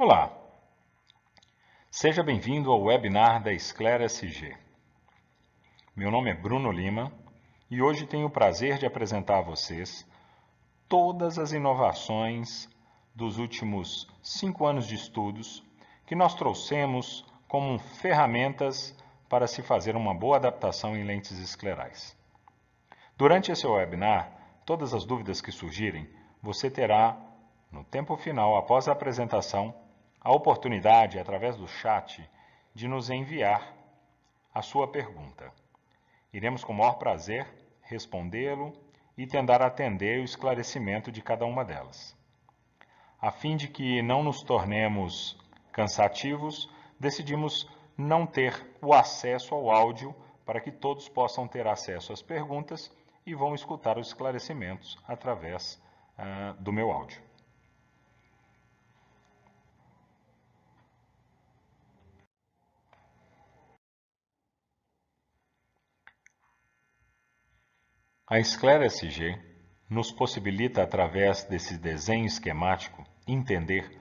Olá, seja bem-vindo ao webinar da Sclera SG. Meu nome é Bruno Lima e hoje tenho o prazer de apresentar a vocês todas as inovações dos últimos 5 anos de estudos que nós trouxemos como ferramentas para se fazer uma boa adaptação em lentes esclerais. Durante esse webinar, todas as dúvidas que surgirem, você terá, no tempo final, após a apresentação, a oportunidade, através do chat, de nos enviar a sua pergunta. Iremos com o maior prazer respondê-lo e tentar atender o esclarecimento de cada uma delas. A fim de que não nos tornemos cansativos, decidimos não ter o acesso ao áudio para que todos possam ter acesso às perguntas e vão escutar os esclarecimentos através do meu áudio. A Sclera SG nos possibilita, através desse desenho esquemático, entender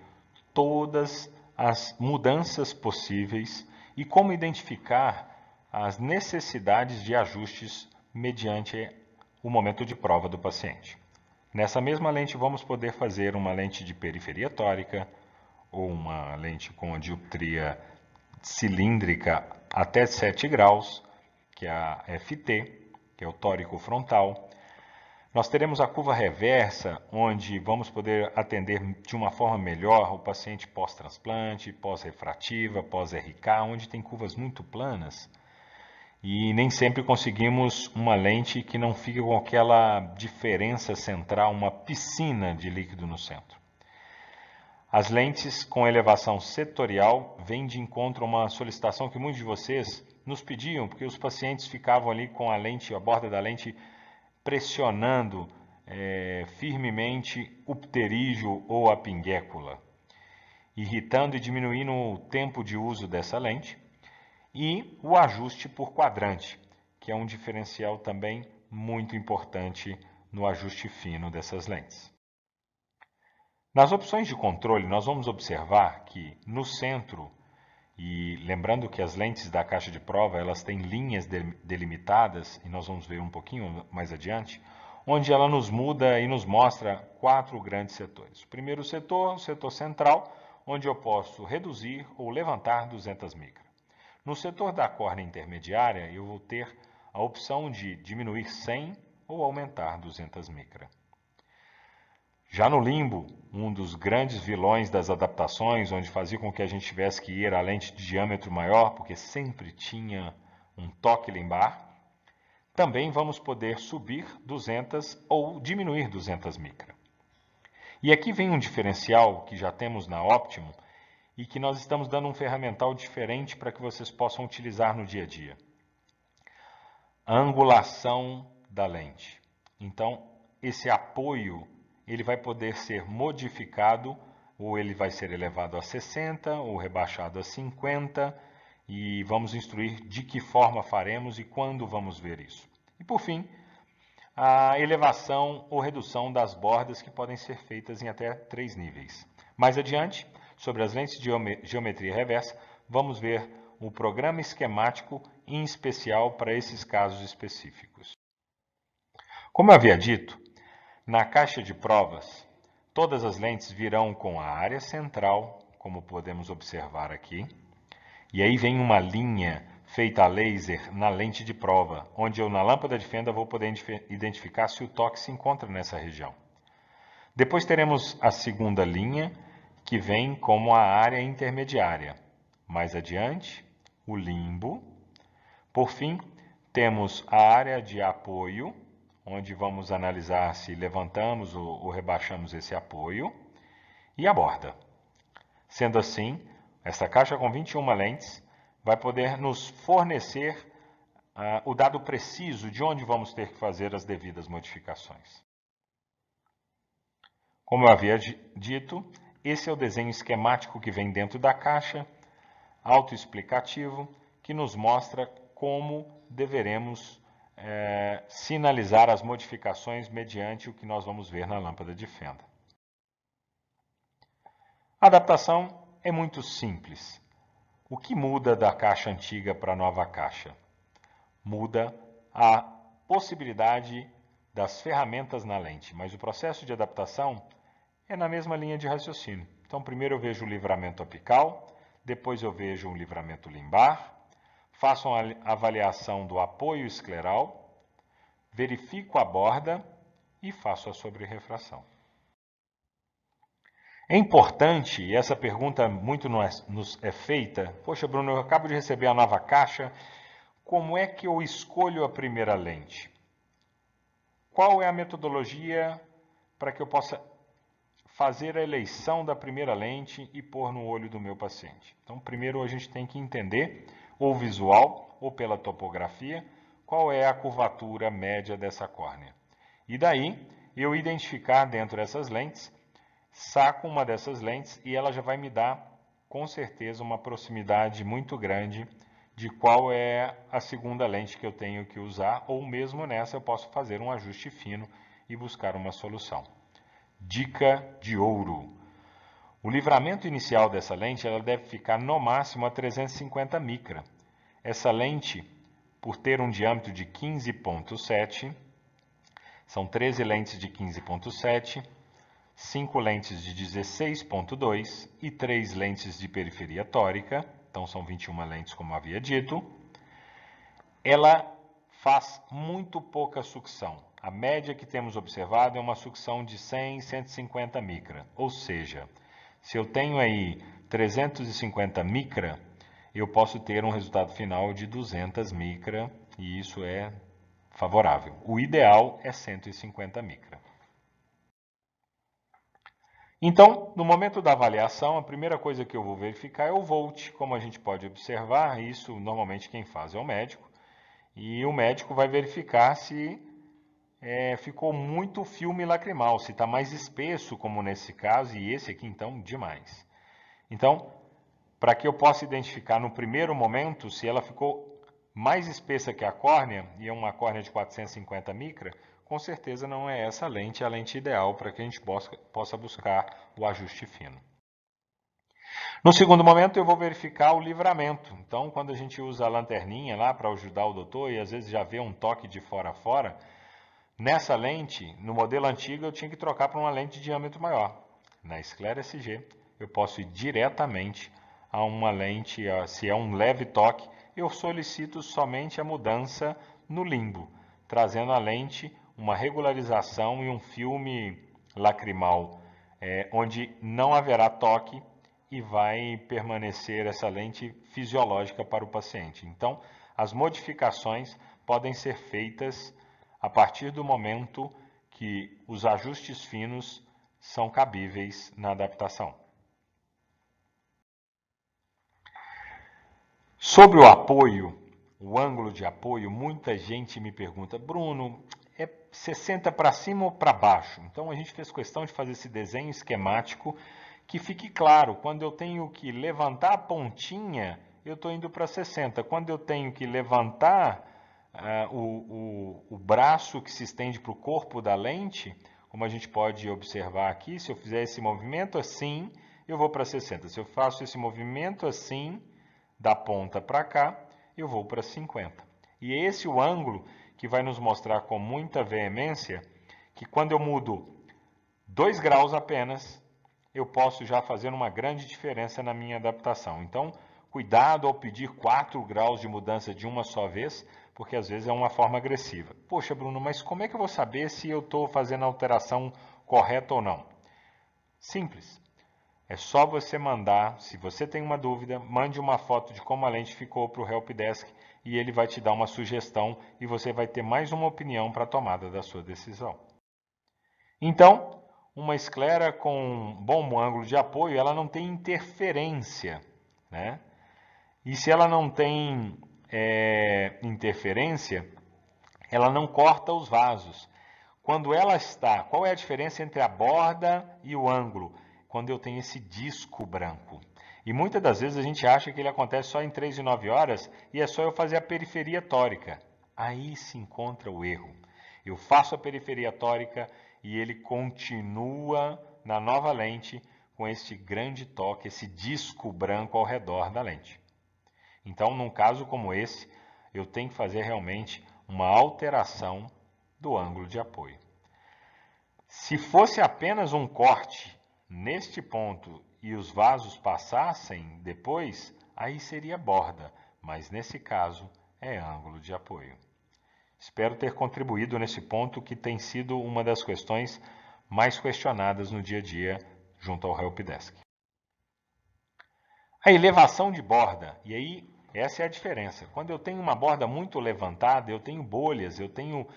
todas as mudanças possíveis e como identificar as necessidades de ajustes mediante o momento de prova do paciente. Nessa mesma lente vamos poder fazer uma lente de periferia tórica ou uma lente com a dioptria cilíndrica até 7 graus, que é a FT, que é o tórico frontal. Nós teremos a curva reversa, onde vamos poder atender de uma forma melhor o paciente pós-transplante, pós-refrativa, pós-RK, onde tem curvas muito planas. E nem sempre conseguimos uma lente que não fique com aquela diferença central, uma piscina de líquido no centro. As lentes com elevação setorial vêm de encontro a uma solicitação que muitos de vocês nos pediam, porque os pacientes ficavam ali com a lente, a borda da lente, pressionando firmemente o pterígio ou a pinguécula, irritando e diminuindo o tempo de uso dessa lente, e o ajuste por quadrante, que é um diferencial também muito importante no ajuste fino dessas lentes. Nas opções de controle, nós vamos observar que no centro, e lembrando que as lentes da caixa de prova elas têm linhas delimitadas, e nós vamos ver um pouquinho mais adiante, onde ela nos muda e nos mostra 4 grandes setores. O primeiro setor, o setor central, onde eu posso reduzir ou levantar 200 micra. No setor da córnea intermediária, eu vou ter a opção de diminuir 100 ou aumentar 200 micra. Já no limbo, um dos grandes vilões das adaptações, onde fazia com que a gente tivesse que ir à lente de diâmetro maior, porque sempre tinha um toque limbar, também vamos poder subir 200 ou diminuir 200 micra. E aqui vem um diferencial que já temos na Optimum e que nós estamos dando um ferramental diferente para que vocês possam utilizar no dia a dia. A angulação da lente. Então, esse apoio ele vai poder ser modificado, ou ele vai ser elevado a 60, ou rebaixado a 50, e vamos instruir de que forma faremos e quando vamos ver isso. E por fim, a elevação ou redução das bordas que podem ser feitas em até 3 níveis. Mais adiante, sobre as lentes de geometria reversa, vamos ver o programa esquemático em especial para esses casos específicos. Como eu havia dito, na caixa de provas, todas as lentes virão com a área central, como podemos observar aqui, e aí vem uma linha feita a laser na lente de prova, onde eu na lâmpada de fenda vou poder identificar se o toque se encontra nessa região. Depois teremos a segunda linha, que vem como a área intermediária. Mais adiante, o limbo. Por fim, temos a área de apoio, onde vamos analisar se levantamos ou rebaixamos esse apoio, e a borda. Sendo assim, essa caixa com 21 lentes vai poder nos fornecer o dado preciso de onde vamos ter que fazer as devidas modificações. Como eu havia dito, esse é o desenho esquemático que vem dentro da caixa, autoexplicativo, que nos mostra como deveremos sinalizar as modificações mediante o que nós vamos ver na lâmpada de fenda. A adaptação É muito simples. O que muda da caixa antiga para a nova caixa? Muda a possibilidade das ferramentas na lente, mas o processo de adaptação é na mesma linha de raciocínio. Então, primeiro eu vejo o livramento apical, depois eu vejo o livramento limbar, faço uma avaliação do apoio escleral, verifico a borda e faço a sobrerrefração. É importante, e essa pergunta muito nos é feita, poxa Bruno, eu acabo de receber a nova caixa, como é que eu escolho a primeira lente? Qual é a metodologia para que eu possa fazer a eleição da primeira lente e pôr no olho do meu paciente? Então, primeiro a gente tem que entender, ou visual, ou pela topografia, qual é a curvatura média dessa córnea. E daí, eu identificar dentro dessas lentes, saco uma dessas lentes e ela já vai me dar, com certeza, uma proximidade muito grande de qual é a segunda lente que eu tenho que usar, ou mesmo nessa eu posso fazer um ajuste fino e buscar uma solução. Dica de ouro. O livramento inicial dessa lente ela deve ficar no máximo a 350 micra. Essa lente, por ter um diâmetro de 15,7, são 13 lentes de 15,7, 5 lentes de 16,2 e 3 lentes de periferia tórica, então são 21 lentes como havia dito. Ela faz muito pouca sucção. A média que temos observado é uma sucção de 100, 150 micra. Ou seja, se eu tenho aí 350 micra, eu posso ter um resultado final de 200 micra e isso é favorável. O ideal é 150 micra. Então, no momento da avaliação, a primeira coisa que eu vou verificar é o volt. Como a gente pode observar, isso normalmente quem faz é o médico. E o médico vai verificar se ficou muito filme lacrimal, se está mais espesso, como nesse caso, e esse aqui então, demais. Então, para que eu possa identificar no primeiro momento se ela ficou mais espessa que a córnea, e é uma córnea de 450 micra, com certeza não é essa lente a lente ideal para que a gente possa buscar o ajuste fino. No segundo momento, eu vou verificar o livramento. Então, quando a gente usa a lanterninha lá para ajudar o doutor e às vezes já vê um toque de fora a fora, nessa lente, no modelo antigo, eu tinha que trocar para uma lente de diâmetro maior. Na Sclera SG, eu posso ir diretamente a uma lente, se é um leve toque, eu solicito somente a mudança no limbo, trazendo a lente uma regularização e um filme lacrimal, onde não haverá toque e vai permanecer essa lente fisiológica para o paciente. Então, as modificações podem ser feitas a partir do momento que os ajustes finos são cabíveis na adaptação. Sobre o apoio, o ângulo de apoio, muita gente me pergunta, Bruno, é 60 para cima ou para baixo? Então a gente fez questão de fazer esse desenho esquemático que fique claro, quando eu tenho que levantar a pontinha, eu estou indo para 60. Quando eu tenho que levantar o braço que se estende para o corpo da lente, como a gente pode observar aqui, se eu fizer esse movimento assim, eu vou para 60. Se eu faço esse movimento assim, da ponta para cá, eu vou para 50. E é esse o ângulo que vai nos mostrar com muita veemência que quando eu mudo 2 graus apenas, eu posso já fazer uma grande diferença na minha adaptação. Então, cuidado ao pedir 4 graus de mudança de uma só vez, porque às vezes é uma forma agressiva. Poxa, Bruno, mas como é que eu vou saber se eu estou fazendo a alteração correta ou não? Simples. É só você mandar, se você tem uma dúvida, mande uma foto de como a lente ficou para o Helpdesk e ele vai te dar uma sugestão e você vai ter mais uma opinião para a tomada da sua decisão. Então, uma esclera com um bom ângulo de apoio, ela não tem interferência, né? E se ela não tem interferência, ela não corta os vasos. Quando ela está, qual é a diferença entre a borda e o ângulo? Quando eu tenho esse disco branco. E muitas das vezes a gente acha que ele acontece só em 3 e 9 horas e é só eu fazer a periferia tórica. Aí se encontra o erro. Eu faço a periferia tórica e ele continua na nova lente com este grande toque, esse disco branco ao redor da lente. Então, num caso como esse, eu tenho que fazer realmente uma alteração do ângulo de apoio. Se fosse apenas um corte neste ponto e os vasos passassem depois, aí seria borda, mas nesse caso é ângulo de apoio. Espero ter contribuído nesse ponto que tem sido uma das questões mais questionadas no dia a dia junto ao helpdesk. A elevação de borda, e aí essa é a diferença. Quando eu tenho uma borda muito levantada, eu tenho bolhas, eu tenho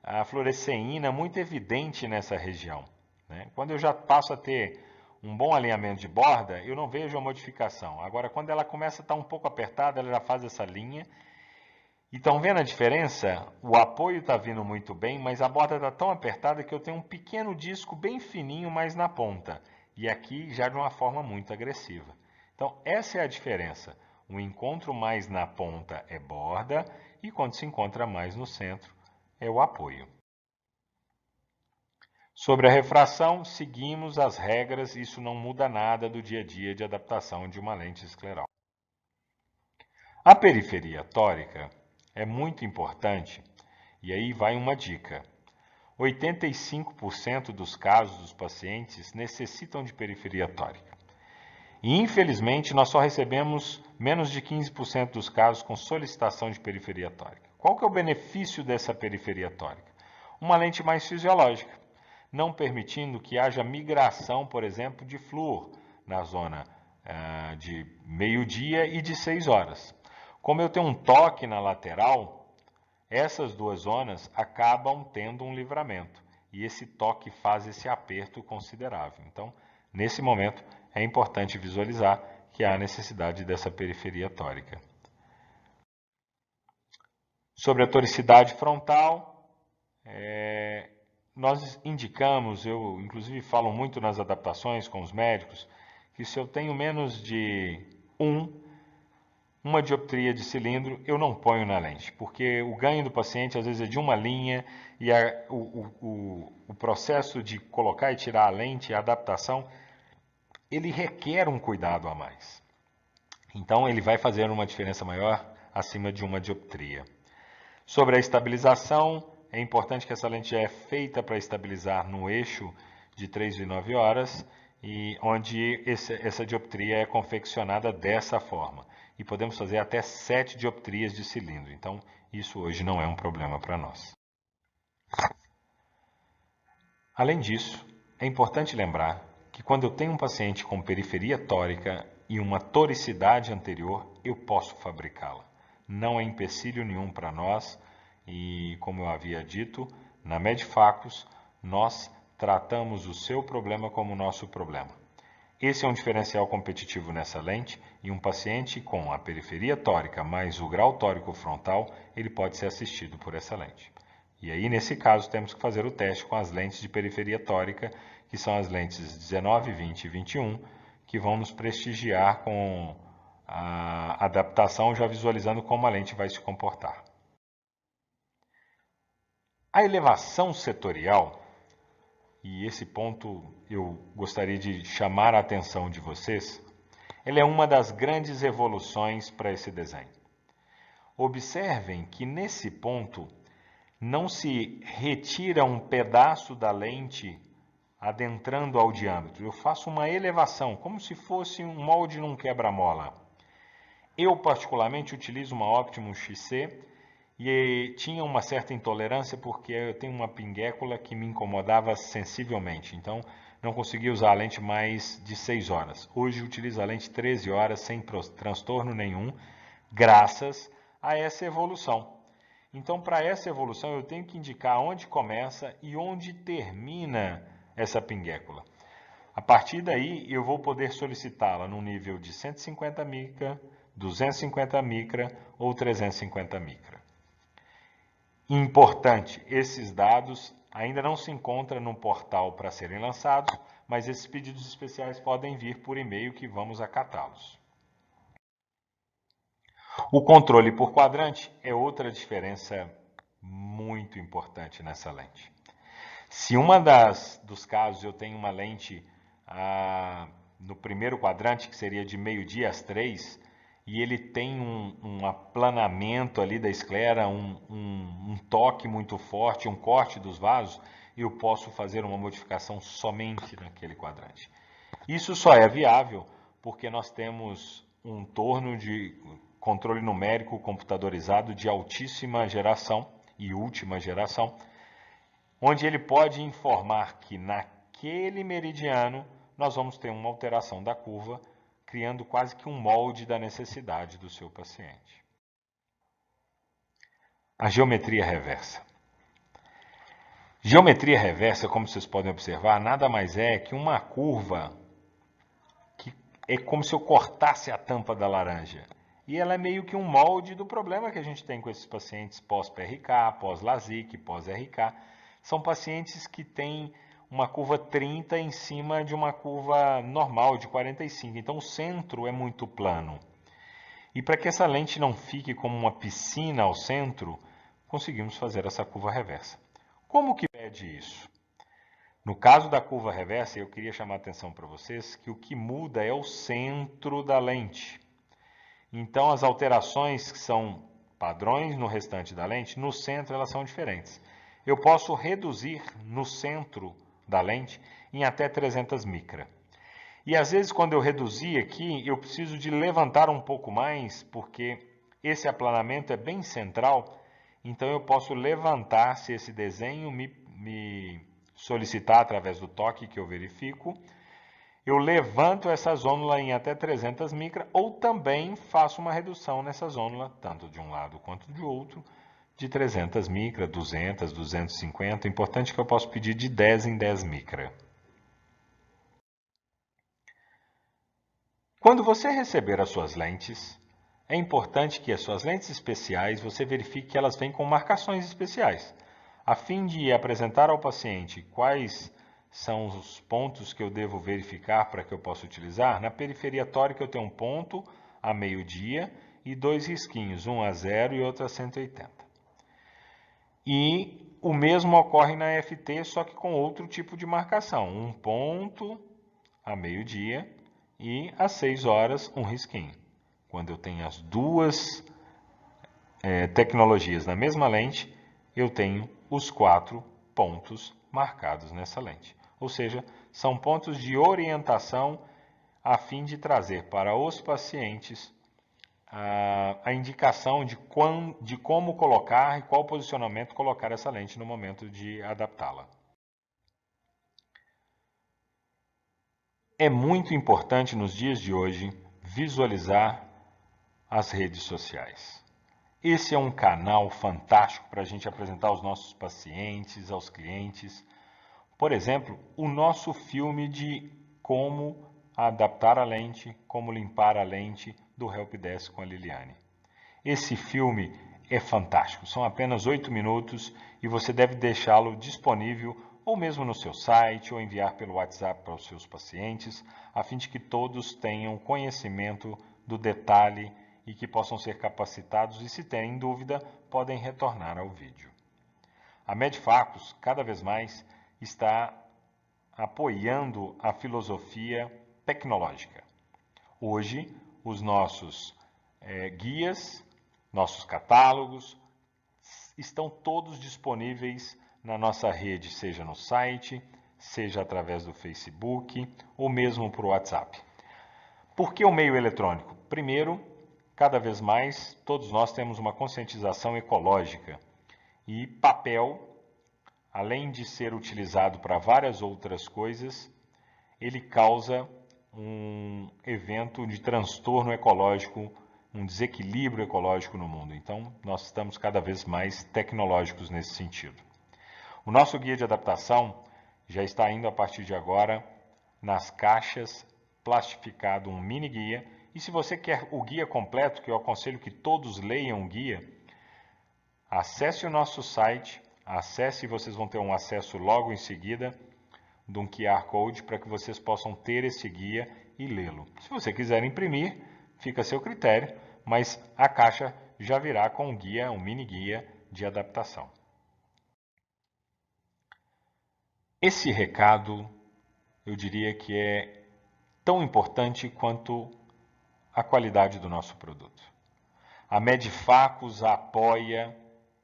a fluoresceína muito evidente nessa região, né? Quando eu já passo a ter um bom alinhamento de borda, eu não vejo a modificação. Agora, quando ela começa a estar um pouco apertada, ela já faz essa linha. E estão vendo a diferença? O apoio está vindo muito bem, mas a borda está tão apertada que eu tenho um pequeno disco bem fininho mais na ponta. E aqui já de uma forma muito agressiva. Então, essa é a diferença. O encontro mais na ponta é borda e quando se encontra mais no centro é o apoio. Sobre a refração, seguimos as regras, isso não muda nada do dia a dia de adaptação de uma lente escleral. A periferia tórica é muito importante, e aí vai uma dica. 85% dos casos dos pacientes necessitam de periferia tórica. E, infelizmente, nós só recebemos menos de 15% dos casos com solicitação de periferia tórica. Qual que é o benefício dessa periferia tórica? Uma lente mais fisiológica, não permitindo que haja migração, por exemplo, de flúor na zona de meio-dia e de 6 horas. Como eu tenho um toque na lateral, essas duas zonas acabam tendo um livramento. E esse toque faz esse aperto considerável. Então, nesse momento, é importante visualizar que há necessidade dessa periferia tórica. Sobre a toricidade frontal, nós indicamos, eu inclusive falo muito nas adaptações com os médicos, que se eu tenho menos de uma dioptria de cilindro, eu não ponho na lente, porque o ganho do paciente às vezes é de uma linha e o processo de colocar e tirar a lente, a adaptação, ele requer um cuidado a mais. Então, ele vai fazer uma diferença maior acima de uma dioptria. Sobre a estabilização, é importante que essa lente já é feita para estabilizar no eixo de 3,9 horas, e onde essa dioptria é confeccionada dessa forma. E podemos fazer até 7 dioptrias de cilindro. Então, isso hoje não é um problema para nós. Além disso, é importante lembrar que quando eu tenho um paciente com periferia tórica e uma toricidade anterior, eu posso fabricá-la. Não é empecilho nenhum para nós e, como eu havia dito, na Medfacus nós tratamos o seu problema como nosso problema. Esse é um diferencial competitivo nessa lente e um paciente com a periferia tórica mais o grau tórico frontal, ele pode ser assistido por essa lente. E aí, nesse caso, temos que fazer o teste com as lentes de periferia tórica, que são as lentes 19, 20 e 21, que vão nos prestigiar com a adaptação, já visualizando como a lente vai se comportar. A elevação setorial, e esse ponto eu gostaria de chamar a atenção de vocês, ela é uma das grandes evoluções para esse desenho. Observem que nesse ponto não se retira um pedaço da lente adentrando ao diâmetro. Eu faço uma elevação, como se fosse um molde num quebra-mola. Eu, particularmente, utilizo uma Optimum XC e tinha uma certa intolerância porque eu tenho uma pinguécula que me incomodava sensivelmente. Então, não conseguia usar a lente mais de 6 horas. Hoje, utilizo a lente 13 horas sem transtorno nenhum, graças a essa evolução. Então, para essa evolução, eu tenho que indicar onde começa e onde termina essa pinguécula. A partir daí, eu vou poder solicitá-la no nível de 150 micra, 250 micra ou 350 micra. Importante, esses dados ainda não se encontram no portal para serem lançados, mas esses pedidos especiais podem vir por e-mail que vamos acatá-los. O controle por quadrante é outra diferença muito importante nessa lente. Se dos casos eu tenho uma lente no primeiro quadrante, que seria de meio-dia às 3, e ele tem um aplanamento ali da esclera, um toque muito forte, um corte dos vasos, eu posso fazer uma modificação somente naquele quadrante. Isso só é viável porque nós temos um torno de controle numérico computadorizado de altíssima geração e última geração, onde ele pode informar que naquele meridiano nós vamos ter uma alteração da curva, criando quase que um molde da necessidade do seu paciente. A geometria reversa. Geometria reversa, como vocês podem observar, nada mais é que uma curva que é como se eu cortasse a tampa da laranja. E ela é meio que um molde do problema que a gente tem com esses pacientes pós-PRK, pós-LASIK, pós-RK. São pacientes que têm uma curva 30 em cima de uma curva normal de 45. Então o centro é muito plano. E para que essa lente não fique como uma piscina ao centro, conseguimos fazer essa curva reversa. Como que mede isso? No caso da curva reversa, eu queria chamar a atenção para vocês que o que muda é o centro da lente. Então as alterações que são padrões no restante da lente, no centro elas são diferentes. Eu posso reduzir no centro da lente em até 300 micra. E às vezes quando eu reduzir aqui, eu preciso de levantar um pouco mais, porque esse aplanamento é bem central, então eu posso levantar, se esse desenho me solicitar através do toque que eu verifico, eu levanto essa zônula em até 300 micra, ou também faço uma redução nessa zônula, tanto de um lado quanto de outro, de 300 micra, 200, 250. O importante é que eu posso pedir de 10 em 10 micra. Quando você receber as suas lentes, é importante que as suas lentes especiais, você verifique que elas vêm com marcações especiais, a fim de apresentar ao paciente quais são os pontos que eu devo verificar para que eu possa utilizar. Na periferia tórica eu tenho um ponto a meio-dia e 2 risquinhos, um a 0 e outro a 180. E o mesmo ocorre na FT, só que com outro tipo de marcação, um ponto a meio-dia e às 6 horas um risquinho. Quando eu tenho as duas tecnologias na mesma lente, eu tenho os 4 pontos marcados nessa lente. Ou seja, são pontos de orientação a fim de trazer para os pacientes a indicação de como colocar e qual posicionamento colocar essa lente no momento de adaptá-la. É muito importante nos dias de hoje visualizar as redes sociais. Esse é um canal fantástico para a gente apresentar aos nossos pacientes, aos clientes. Por exemplo, o nosso filme de como adaptar a lente, como limpar a lente do Helpdesk com a Liliane. Esse filme é fantástico, são apenas 8 minutos e você deve deixá-lo disponível ou mesmo no seu site ou enviar pelo WhatsApp para os seus pacientes, a fim de que todos tenham conhecimento do detalhe e que possam ser capacitados e, se têm dúvida, podem retornar ao vídeo. A Medfacus, cada vez mais, está apoiando a filosofia tecnológica. Hoje, os nossos guias, nossos catálogos, estão todos disponíveis na nossa rede, seja no site, seja através do Facebook ou mesmo por WhatsApp. Por que o meio eletrônico? Primeiro, cada vez mais, todos nós temos uma conscientização ecológica e papel, além de ser utilizado para várias outras coisas, ele causa um evento de transtorno ecológico, um desequilíbrio ecológico no mundo. Então, nós estamos cada vez mais tecnológicos nesse sentido. O nosso guia de adaptação já está indo a partir de agora nas caixas, plastificado um mini guia. E se você quer o guia completo, que eu aconselho que todos leiam o guia, acesse o nosso site, acesse e vocês vão ter um acesso logo em seguida de um QR Code para que vocês possam ter esse guia e lê-lo. Se você quiser imprimir, fica a seu critério, mas a caixa já virá com um guia, um mini guia de adaptação. Esse recado, eu diria que é tão importante quanto a qualidade do nosso produto. A Medifacus apoia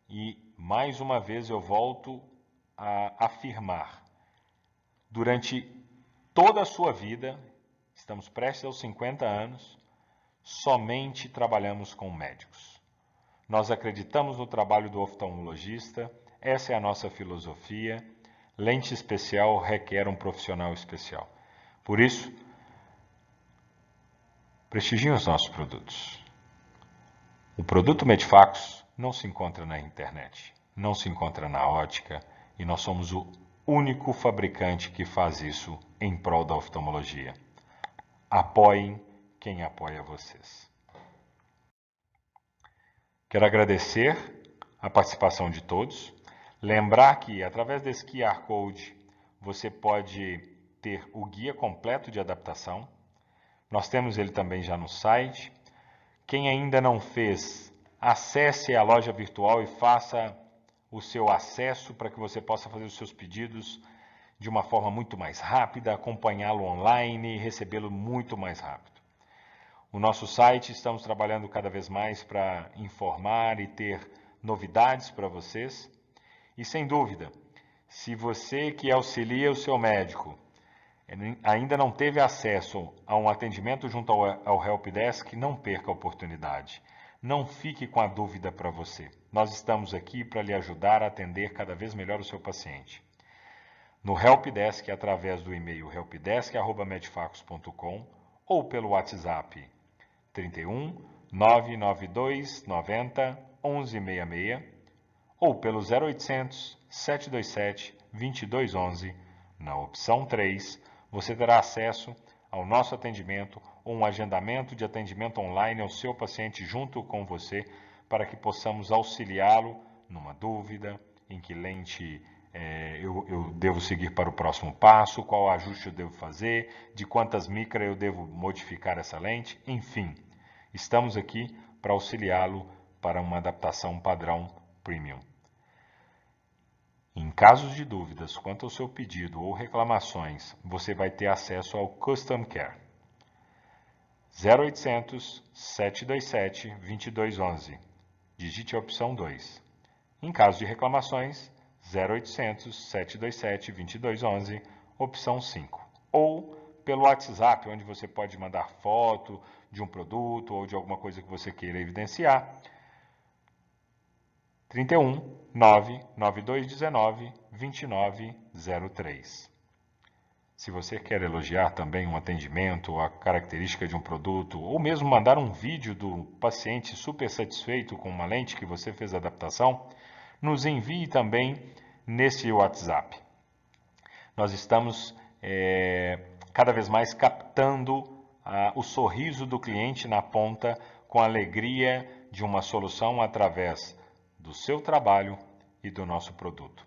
e, mais uma vez, eu volto a afirmar, durante toda a sua vida, estamos prestes aos 50 anos, somente trabalhamos com médicos. Nós acreditamos no trabalho do oftalmologista, essa é a nossa filosofia. Lente especial requer um profissional especial. Por isso, prestigiem os nossos produtos. O produto Medifacus não se encontra na internet, não se encontra na ótica, e nós somos o único fabricante que faz isso em prol da oftalmologia. Apoiem quem apoia vocês. Quero agradecer a participação de todos. Lembrar que, através desse QR Code, você pode ter o guia completo de adaptação. Nós temos ele também já no site. Quem ainda não fez, acesse a loja virtual e faça o seu acesso para que você possa fazer os seus pedidos de uma forma muito mais rápida, acompanhá-lo online e recebê-lo muito mais rápido. O nosso site, estamos trabalhando cada vez mais para informar e ter novidades para vocês. E sem dúvida, se você que auxilia o seu médico ainda não teve acesso a um atendimento junto ao Helpdesk, não perca a oportunidade. Não fique com a dúvida para você. Nós estamos aqui para lhe ajudar a atender cada vez melhor o seu paciente. No Helpdesk, através do e-mail helpdesk@medifacus.com ou pelo WhatsApp 31 992 90 1166 ou pelo 0800 727 2211. Na opção 3, você terá acesso ao nosso atendimento ou um agendamento de atendimento online ao seu paciente junto com você, para que possamos auxiliá-lo numa dúvida, em que lente eu devo seguir para o próximo passo, qual ajuste eu devo fazer, de quantas micra eu devo modificar essa lente, enfim. Estamos aqui para auxiliá-lo para uma adaptação padrão premium. Em casos de dúvidas quanto ao seu pedido ou reclamações, você vai ter acesso ao Custom Care. 0800 727 2211. Digite a opção 2. Em caso de reclamações, 0800 727 2211, opção 5. Ou pelo WhatsApp, onde você pode mandar foto de um produto ou de alguma coisa que você queira evidenciar. 31 99219 2903. Se você quer elogiar também um atendimento, a característica de um produto, ou mesmo mandar um vídeo do paciente super satisfeito com uma lente que você fez a adaptação, nos envie também nesse WhatsApp. Nós estamos cada vez mais captando o sorriso do cliente na ponta, com a alegria de uma solução através do seu trabalho e do nosso produto.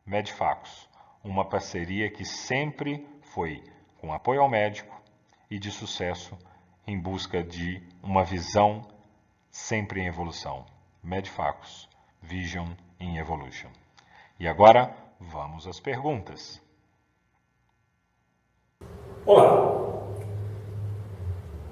Medifacus, uma parceria que sempre foi com apoio ao médico e de sucesso em busca de uma visão sempre em evolução. Medifacus, Vision in Evolution. E agora, vamos às perguntas. Olá!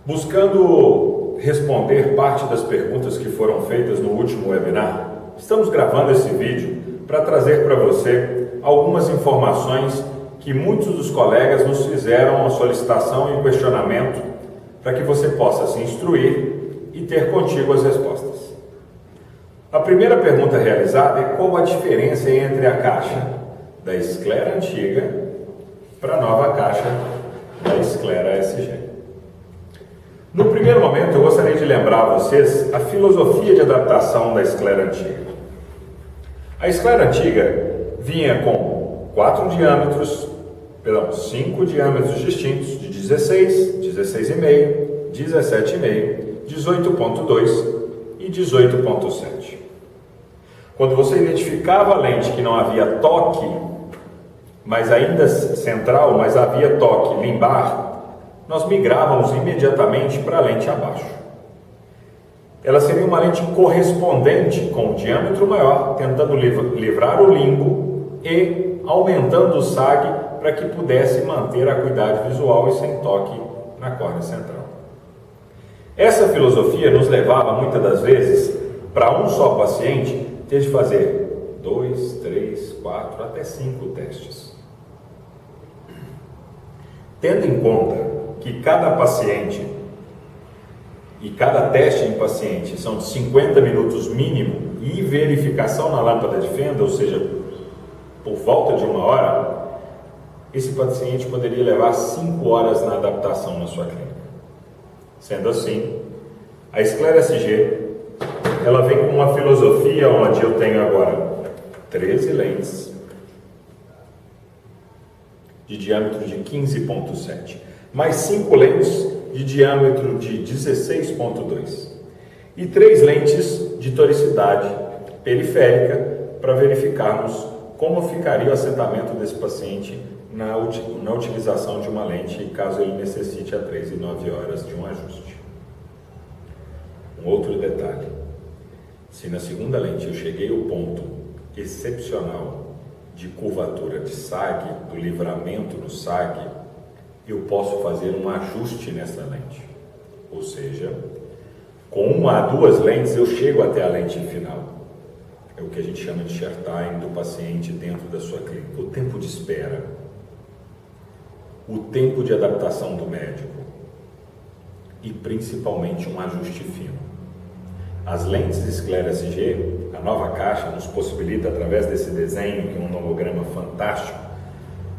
Buscando responder parte das perguntas que foram feitas no último webinar, estamos gravando esse vídeo para trazer para você algumas informações que muitos dos colegas nos fizeram a solicitação e o questionamento para que você possa se instruir e ter contigo as respostas. A primeira pergunta realizada é qual a diferença entre a caixa da Sclera antiga para a nova caixa da Sclera SG. No primeiro momento, eu gostaria de lembrar a vocês a filosofia de adaptação da Sclera antiga. A Sclera antiga vinha com 5 diâmetros distintos de 16, 16,5, 17,5, 18,2 e 18,7. Quando você identificava a lente que não havia toque, mas ainda central, mas havia toque limbar, nós migrávamos imediatamente para a lente abaixo. Ela seria uma lente correspondente com o diâmetro maior, tentando livrar o limbo e aumentando o SAG para que pudesse manter a acuidade visual e sem toque na córnea central. Essa filosofia nos levava muitas das vezes para um só paciente ter de fazer 2, 3, 4, até 5 testes. Tendo em conta que cada paciente e cada teste em paciente são de 50 minutos mínimo e verificação na lâmpada de fenda, ou seja, por volta de 1 hora, esse paciente poderia levar 5 horas na adaptação na sua clínica. Sendo assim, a ScleraSG, ela vem com uma filosofia onde eu tenho agora 13 lentes de diâmetro de 15,7, mais 5 lentes de diâmetro de 16,2 e 3 lentes de toricidade periférica para verificarmos como ficaria o assentamento desse paciente na utilização de uma lente, caso ele necessite a 3 e 9 horas de um ajuste. Um outro detalhe: se na segunda lente eu cheguei ao ponto excepcional de curvatura de SAG, do livramento no SAG, eu posso fazer um ajuste nessa lente. Ou seja, com 1 a 2 lentes eu chego até a lente final. É o que a gente chama de share time do paciente dentro da sua clínica. O tempo de espera, o tempo de adaptação do médico e principalmente um ajuste fino. As lentes ScleraSG, a nova caixa, nos possibilita, através desse desenho, que é um nomograma fantástico,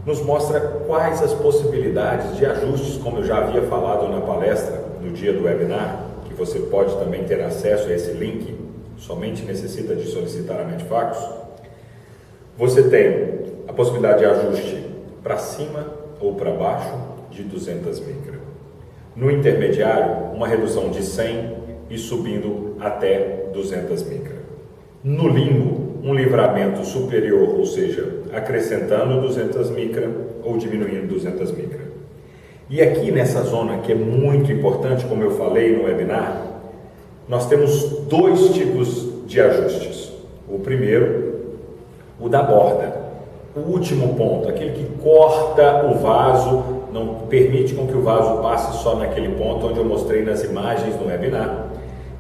nos mostra quais as possibilidades de ajustes, como eu já havia falado na palestra no dia do webinar, que você pode também ter acesso a esse link, somente necessita de solicitar a Medfacus. Você tem a possibilidade de ajuste para cima ou para baixo de 200 micra. No intermediário, uma redução de 100 e subindo até 200 micra. No limbo, um livramento superior, ou seja, acrescentando 200 micra ou diminuindo 200 micra. E aqui nessa zona, que é muito importante, como eu falei no webinar, nós temos 2 tipos de ajustes. O primeiro, o da borda. O último ponto, aquele que corta o vaso, não permite com que o vaso passe só naquele ponto onde eu mostrei nas imagens no webinar.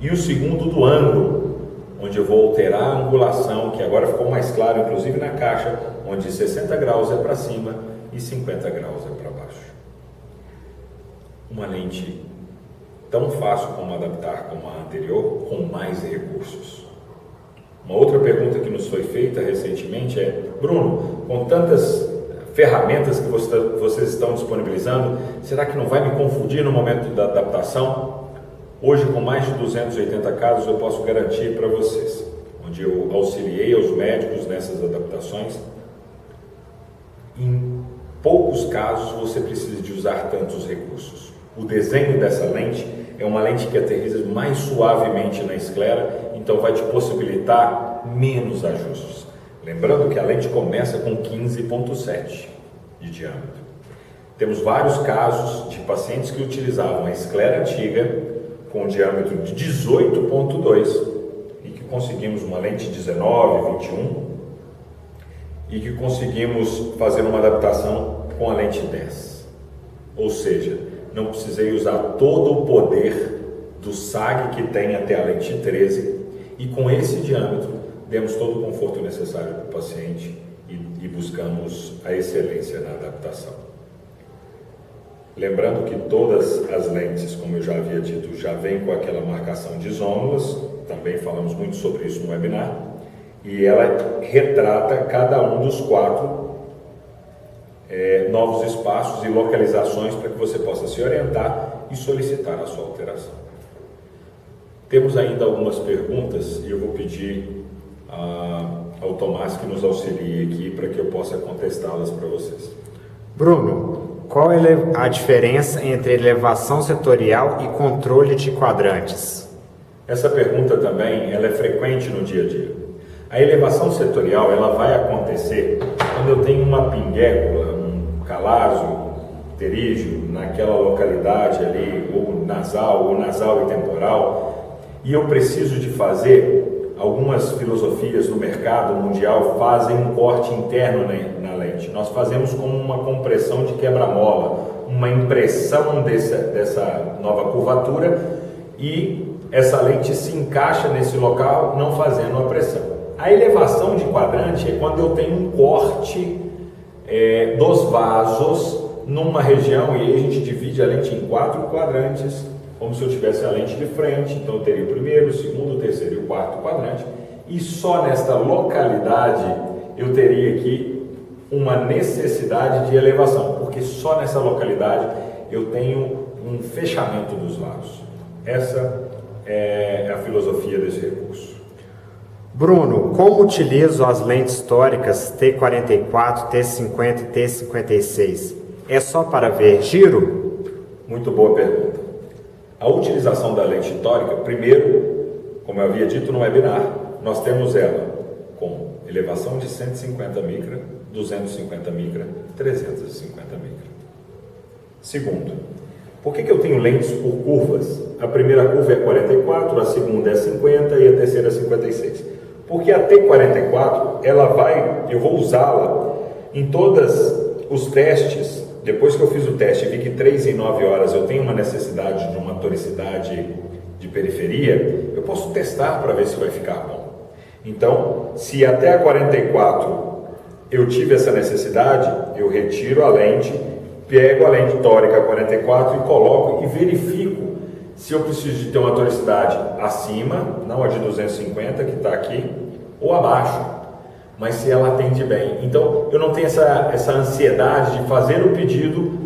E o segundo, do ângulo, onde eu vou alterar a angulação, que agora ficou mais claro, inclusive na caixa, onde 60 graus é para cima e 50 graus é para baixo. Uma lente tão fácil como adaptar como a anterior, com mais recursos. Uma outra pergunta que nos foi feita recentemente é: Bruno, com tantas ferramentas que vocês estão disponibilizando, será que não vai me confundir no momento da adaptação? Hoje, com mais de 280 casos, eu posso garantir para vocês, onde eu auxiliei os médicos nessas adaptações, em poucos casos você precisa de usar tantos recursos. O desenho dessa lente é uma lente que aterriza mais suavemente na esclera, então vai te possibilitar menos ajustes. Lembrando que a lente começa com 15,7 de diâmetro. Temos vários casos de pacientes que utilizavam a esclera antiga com diâmetro de 18,2 e que conseguimos uma lente 19, 21 e que conseguimos fazer uma adaptação com a lente 10. Ou seja, não precisei usar todo o poder do SAG que tem até a lente 13 e com esse diâmetro demos todo o conforto necessário para o paciente e buscamos a excelência na adaptação. Lembrando que todas as lentes, como eu já havia dito, já vêm com aquela marcação de isômulas, também falamos muito sobre isso no webinar, e ela retrata cada um dos 4 novos espaços e localizações para que você possa se orientar e solicitar a sua alteração. Temos ainda algumas perguntas e eu vou pedir ao Tomás que nos auxilie aqui para que eu possa contestá-las para vocês. Bruno, qual é a diferença entre elevação setorial e controle de quadrantes? Essa pergunta também ela é frequente no dia a dia. A elevação setorial ela vai acontecer quando eu tenho uma pinguécula, um calazo pterígio naquela localidade ali, ou nasal e temporal, e eu preciso de fazer, algumas filosofias no mercado mundial fazem um corte interno na lente. frente. Nós fazemos como uma compressão de quebra-mola, uma impressão dessa nova curvatura, e essa lente se encaixa nesse local, não fazendo a pressão. A elevação de quadrante é quando eu tenho um corte dos vasos numa região, e aí a gente divide a lente em 4 quadrantes, como se eu tivesse a lente de frente. Então eu teria o primeiro, o segundo, o terceiro e o quarto quadrante, e só nesta localidade eu teria aqui uma necessidade de elevação, porque só nessa localidade eu tenho um fechamento dos vasos. Essa é a filosofia desse recurso. Bruno, como utilizo as lentes históricas T44, T50 e T56? É só para ver giro? Muito boa pergunta. A utilização da lente tórica, primeiro, como eu havia dito no webinar, nós temos ela com elevação de 150 micra, 250 micra, 350 micra. Segundo, por que eu tenho lentes por curvas? A primeira curva é 44, a segunda é 50 e a terceira é 56. Porque a T44, eu vou usá-la em todos os testes. Depois que eu fiz o teste e vi que 3 em 9 horas eu tenho uma necessidade de uma toricidade de periferia, eu posso testar para ver se vai ficar bom. Então, se até a 44 eu tive essa necessidade, eu retiro a lente, pego a lente tórica 44 e coloco e verifico se eu preciso de ter uma toricidade acima, não a de 250 que está aqui, ou abaixo, mas se ela atende bem. Então eu não tenho essa ansiedade de fazer o pedido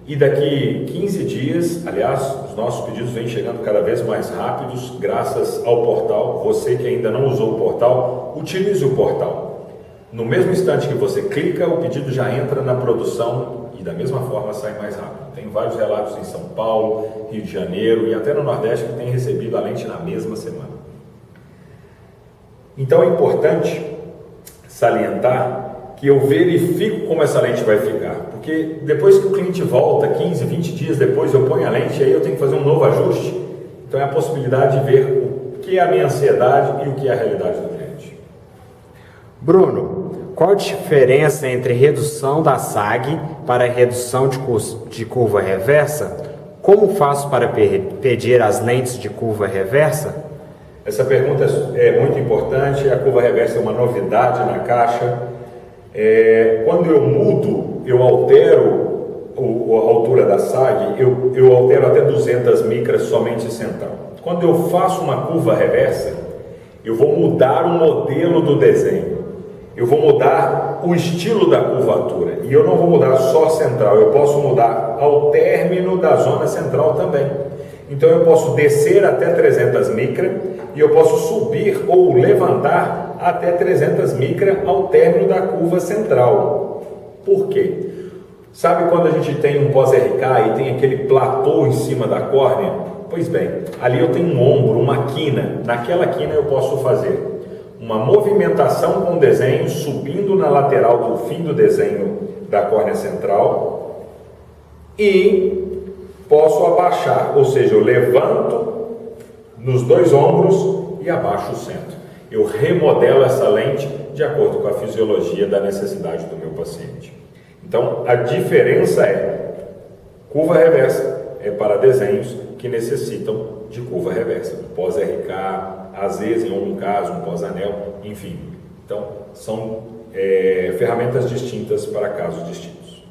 e daqui 15 dias, aliás, os nossos pedidos vêm chegando cada vez mais rápidos graças ao portal. Você que ainda não usou o portal, utilize o portal. No mesmo instante que você clica, o pedido já entra na produção e da mesma forma sai mais rápido. Tem vários relatos em São Paulo, Rio de Janeiro e até no Nordeste que tem recebido a lente na mesma semana. Então é importante salientar que eu verifico como essa lente vai ficar, porque depois que o cliente volta, 15, 20 dias depois eu ponho a lente e aí eu tenho que fazer um novo ajuste. Então é a possibilidade de ver o que é a minha ansiedade e o que é a realidade do cliente. Bruno, qual a diferença entre redução da SAG para redução de curva reversa? Como faço para pedir as lentes de curva reversa? Essa pergunta é muito importante. A curva reversa é uma novidade na caixa. Quando eu mudo, eu altero a altura da SAG, eu altero até 200 micras somente central. Quando eu faço uma curva reversa, eu vou mudar o modelo do desenho. Eu vou mudar o estilo da curvatura e eu não vou mudar só central, eu posso mudar ao término da zona central também. Então eu posso descer até 300 micra e eu posso subir ou levantar até 300 micra ao término da curva central. Por quê? Sabe quando a gente tem um pós-RK e tem aquele platô em cima da córnea? Pois bem, ali eu tenho um ombro, uma quina. Naquela quina eu posso fazer uma movimentação com o desenho, subindo na lateral do fim do desenho da córnea central, e posso abaixar, ou seja, eu levanto nos 2 ombros e abaixo o centro. Eu remodelo essa lente de acordo com a fisiologia da necessidade do meu paciente. Então, a diferença é curva reversa é para desenhos que necessitam de curva reversa, pós-RK, às vezes, em algum caso, um pós-anel, enfim. Então, são ferramentas distintas para casos distintos.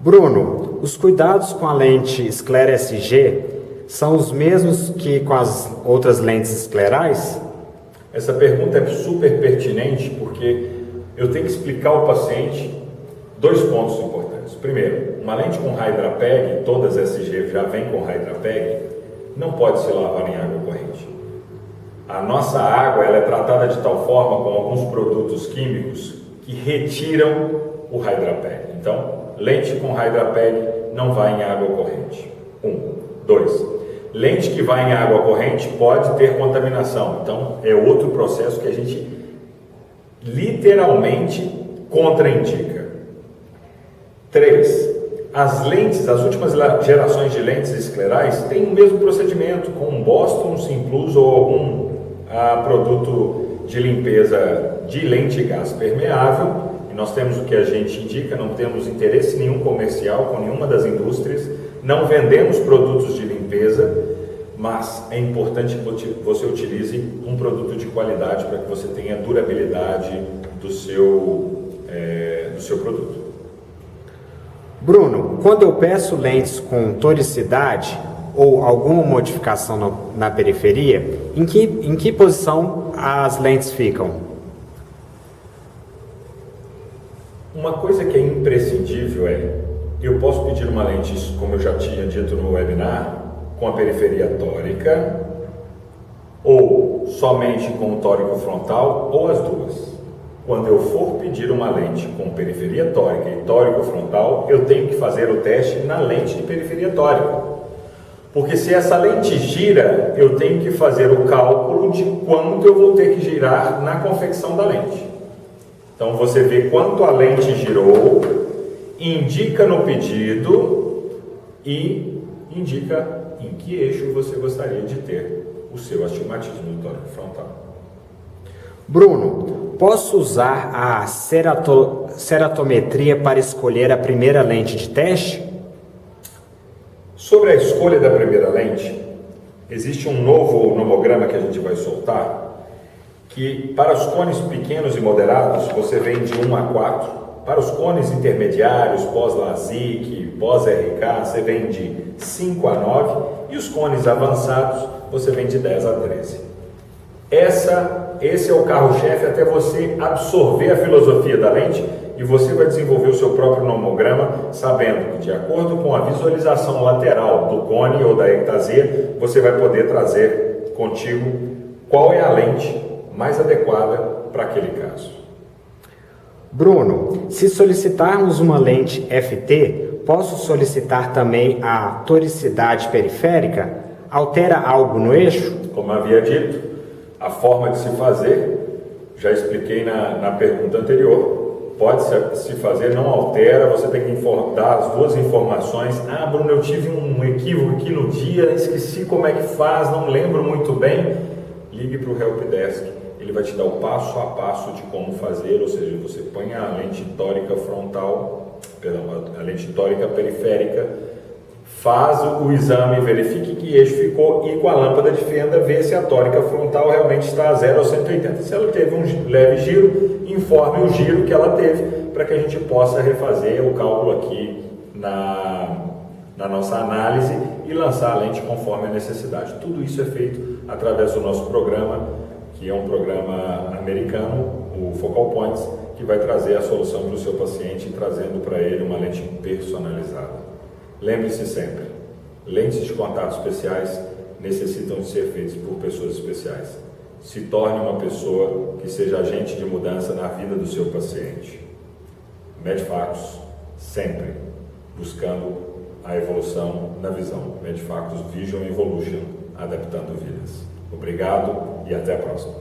Bruno, os cuidados com a lente esclera SG são os mesmos que com as outras lentes esclerais? Essa pergunta é super pertinente porque eu tenho que explicar ao paciente 2 pontos importantes. Primeiro, uma lente com Hydra PEG, todas SG já vêm com Hydra PEG, não pode se lavar em água corrente. A nossa água ela é tratada de tal forma com alguns produtos químicos que retiram o Hydra PEG. Então, lente com Hydra PEG não vai em água corrente. 2. Lente que vai em água corrente pode ter contaminação. Então, é outro processo que a gente literalmente contraindica. 3. As lentes, as últimas gerações de lentes esclerais têm o mesmo procedimento com um Boston, Simplus ou algum produto de limpeza de lente gás permeável. E nós temos o que a gente indica, não temos interesse nenhum comercial com nenhuma das indústrias, não vendemos produtos de limpeza, mas é importante que você utilize um produto de qualidade para que você tenha durabilidade do seu produto. Bruno, quando eu peço lentes com toricidade ou alguma modificação na periferia, em que posição as lentes ficam? Uma coisa que é imprescindível eu posso pedir uma lente, como eu já tinha dito no webinar, com a periferia tórica, ou somente com o tórico frontal, ou as duas. Quando eu for pedir uma lente com periferia tórica e tórico frontal, eu tenho que fazer o teste na lente de periferia tórica. Porque se essa lente gira, eu tenho que fazer o cálculo de quanto eu vou ter que girar na confecção da lente. Então você vê quanto a lente girou, indica no pedido e indica em que eixo você gostaria de ter o seu astigmatismo do tórico frontal. Bruno, posso usar a ceratometria para escolher a primeira lente de teste? Sobre a escolha da primeira lente, existe um novo nomograma que a gente vai soltar, que para os cones pequenos e moderados você vem de 1 a 4, para os cones intermediários, pós-LASIK, pós-RK, você vem de 5 a 9, e os cones avançados você vem de 10 a 13. Esse é o carro-chefe até você absorver a filosofia da lente, e você vai desenvolver o seu próprio nomograma, sabendo que de acordo com a visualização lateral do cone ou da ectasia, você vai poder trazer contigo qual é a lente mais adequada para aquele caso. Bruno, se solicitarmos uma lente FT, posso solicitar também a toricidade periférica? Altera algo no eixo? Como havia dito, a forma de se fazer, já expliquei na pergunta anterior, pode se fazer, não altera, você tem que dar as duas informações. Ah, Bruno, eu tive um equívoco aqui no dia, esqueci como é que faz, não lembro muito bem. Ligue para o Helpdesk, ele vai te dar o passo a passo de como fazer, ou seja, você põe a lente tórica frontal, a lente tórica periférica, faz o exame, verifique que eixo ficou e com a lâmpada de fenda vê se a tórica frontal realmente está a 0 a 180. Se ela teve um leve giro, informe o giro que ela teve para que a gente possa refazer o cálculo aqui na nossa análise e lançar a lente conforme a necessidade. Tudo isso é feito através do nosso programa, que é um programa americano, o Focal Points, que vai trazer a solução para o seu paciente, trazendo para ele uma lente personalizada. Lembre-se sempre, lentes de contato especiais necessitam de ser feitas por pessoas especiais. Se torne uma pessoa que seja agente de mudança na vida do seu paciente. Medfactos, sempre buscando a evolução na visão. Medfactos Vision Evolution, adaptando vidas. Obrigado e até a próxima.